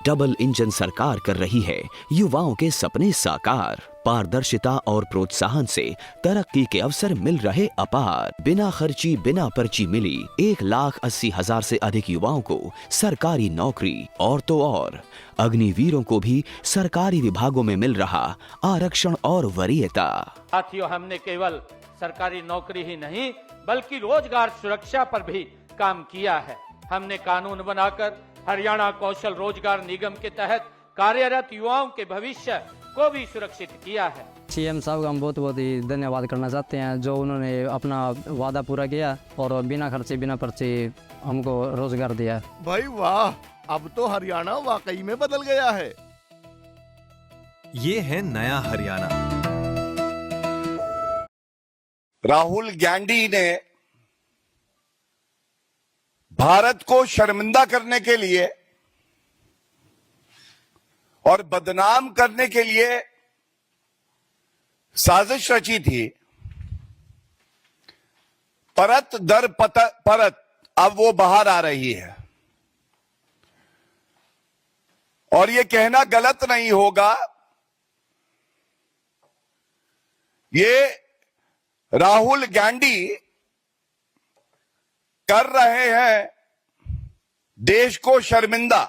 Double engine सरकार कर रही है युवाओं के सपने साकार। पारदर्शिता और प्रोत्साहन से तरक्की के अवसर मिल रहे अपार। बिना खर्ची बिना पर्ची मिली 1,80,000 से अधिक युवाओं को सरकारी नौकरी। और तो और अग्निवीरों को भी सरकारी विभागों में मिल रहा आरक्षण और वरीयता। साथियों, हमने केवल सरकारी नौकरी ही नहीं बल्कि रोजगार सुरक्षा पर भी काम किया है। हमने कानून बनाकर हरियाणा कौशल रोजगार निगम के तहत कार्यरत युवाओं के भविष्य को भी सुरक्षित किया है। सीएम साहब का हम बहुत बहुत ही धन्यवाद करना चाहते हैं, जो उन्होंने अपना वादा पूरा किया और बिना खर्चे बिना पर्चे हमको रोजगार दिया। भाई वाह, अब तो हरियाणा वाकई में बदल गया है। ये है नया हरियाणा। राहुल गांधी ने भारत को शर्मिंदा करने के लिए और बदनाम करने के लिए साजिश रची थी। परत दर परत अब वो बाहर आ रही है। और ये कहना गलत नहीं होगा, ये राहुल गांधी कर रहे हैं देश को शर्मिंदा।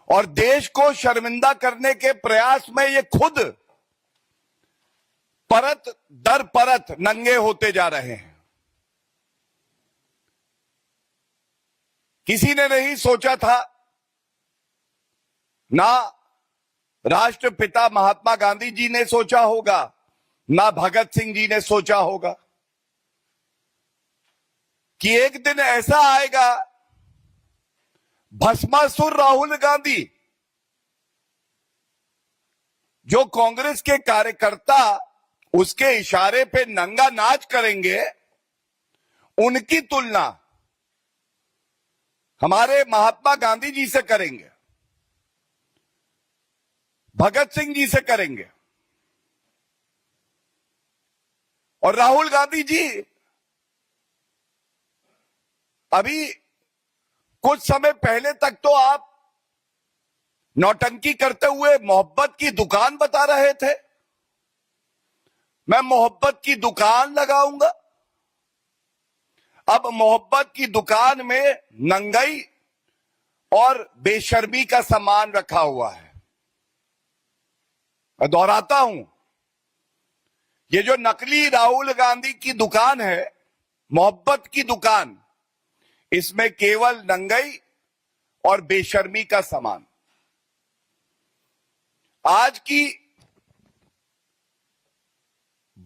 और देश को शर्मिंदा करने के प्रयास में ये खुद परत दर परत नंगे होते जा रहे हैं। किसी ने नहीं सोचा था, ना राष्ट्रपिता महात्मा गांधी जी ने सोचा होगा, ना भगत सिंह जी ने सोचा होगा कि एक दिन ऐसा आएगा भस्मासुर राहुल गांधी, जो कांग्रेस के कार्यकर्ता उसके इशारे पे नंगा नाच करेंगे, उनकी तुलना हमारे महात्मा गांधी जी से करेंगे, भगत सिंह जी से करेंगे। और राहुल गांधी जी अभी कुछ समय पहले तक तो आप नौटंकी करते हुए मोहब्बत की दुकान बता रहे थे। मैं मोहब्बत की दुकान लगाऊंगा। अब मोहब्बत की दुकान में नंगाई और बेशर्मी का सामान रखा हुआ है। मैं दोहराता हूं, ये जो नकली राहुल गांधी की दुकान है, मोहब्बत की दुकान, इसमें केवल नंगाई और बेशर्मी का सामान। आज की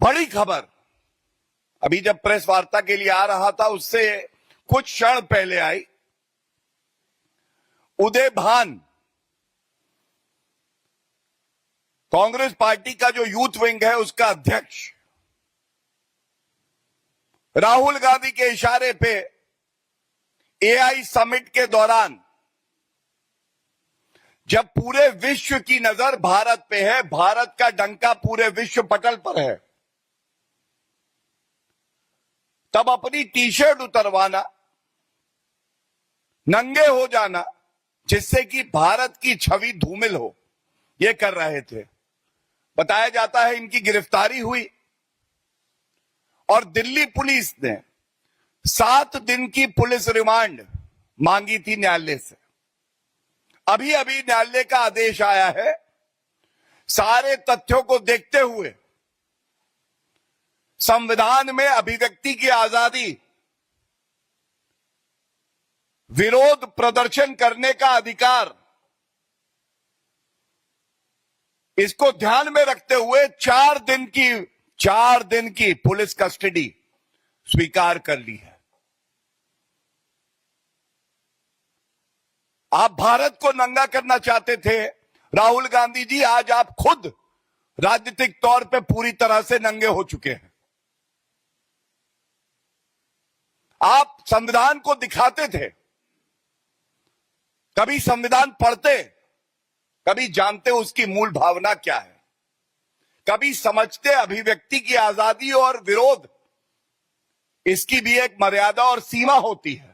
बड़ी खबर, अभी जब प्रेस वार्ता के लिए आ रहा था उससे कुछ क्षण पहले आई। उदय भान, कांग्रेस पार्टी का जो यूथ विंग है उसका अध्यक्ष, राहुल गांधी के इशारे पे एआई समिट के दौरान, जब पूरे विश्व की नजर भारत पे है, भारत का डंका पूरे विश्व पटल पर है, तब अपनी टी शर्ट उतरवाना, नंगे हो जाना, जिससे कि भारत की छवि धूमिल हो, ये कर रहे थे। बताया जाता है इनकी गिरफ्तारी हुई और दिल्ली पुलिस ने 7 दिन की पुलिस रिमांड मांगी थी न्यायालय से। अभी अभी न्यायालय का आदेश आया है। सारे तथ्यों को देखते हुए संविधान में अभिव्यक्ति की आजादी, विरोध प्रदर्शन करने का अधिकार, इसको ध्यान में रखते हुए 4 दिन की पुलिस कस्टडी स्वीकार कर ली है। आप भारत को नंगा करना चाहते थे राहुल गांधी जी, आज आप खुद राजनीतिक तौर पे पूरी तरह से नंगे हो चुके हैं। आप संविधान को दिखाते थे, कभी संविधान पढ़ते, कभी जानते उसकी मूल भावना क्या है, कभी समझते अभिव्यक्ति की आजादी और विरोध, इसकी भी एक मर्यादा और सीमा होती है।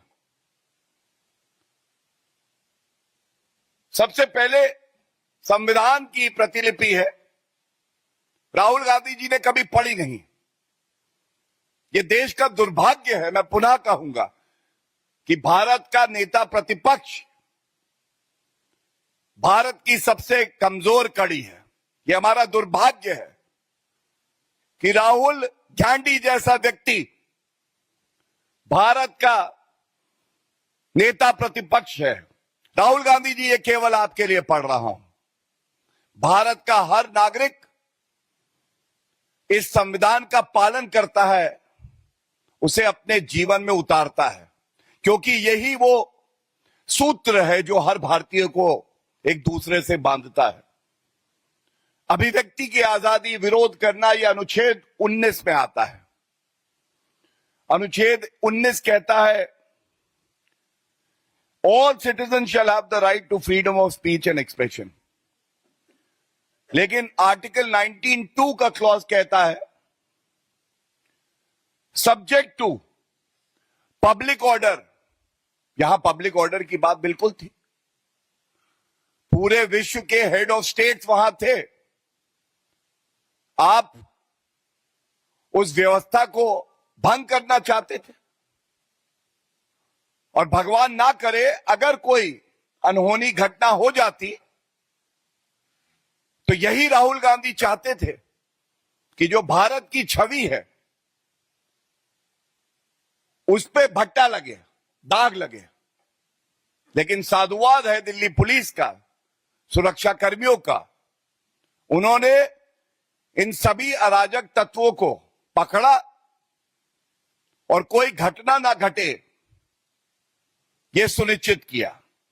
सबसे पहले संविधान की प्रतिलिपि है, राहुल गांधी जी ने कभी पढ़ी नहीं। ये देश का दुर्भाग्य है, मैं पुनः कहूंगा कि भारत का नेता प्रतिपक्ष भारत की सबसे कमजोर कड़ी है। ये हमारा दुर्भाग्य है कि राहुल गांधी जैसा व्यक्ति भारत का नेता प्रतिपक्ष है। राहुल गांधी जी, ये केवल आपके लिए पढ़ रहा हूं। भारत का हर नागरिक इस संविधान का पालन करता है, उसे अपने जीवन में उतारता है, क्योंकि यही वो सूत्र है जो हर भारतीय को एक दूसरे से बांधता है। अभिव्यक्ति की आजादी, विरोध करना, यह अनुच्छेद 19 में आता है। अनुच्छेद 19 कहता है, all citizen shall have the right to freedom of speech and expression. लेकिन आर्टिकल 19(2) का क्लॉज कहता है, सब्जेक्ट टू पब्लिक ऑर्डर। यहां पब्लिक ऑर्डर की बात बिल्कुल थी। पूरे विश्व के हेड ऑफ स्टेट्स वहां थे। आप उस व्यवस्था को भंग करना चाहते थे, और भगवान ना करे अगर कोई अनहोनी घटना हो जाती तो यही राहुल गांधी चाहते थे कि जो भारत की छवि है उस पे भट्टा लगे, दाग लगे। लेकिन साधुवाद है दिल्ली पुलिस का, सुरक्षा कर्मियों का। उन्होंने इन सभी अराजक तत्वों को पकड़ा और कोई घटना ना घटे, यह सुनिश्चित किया।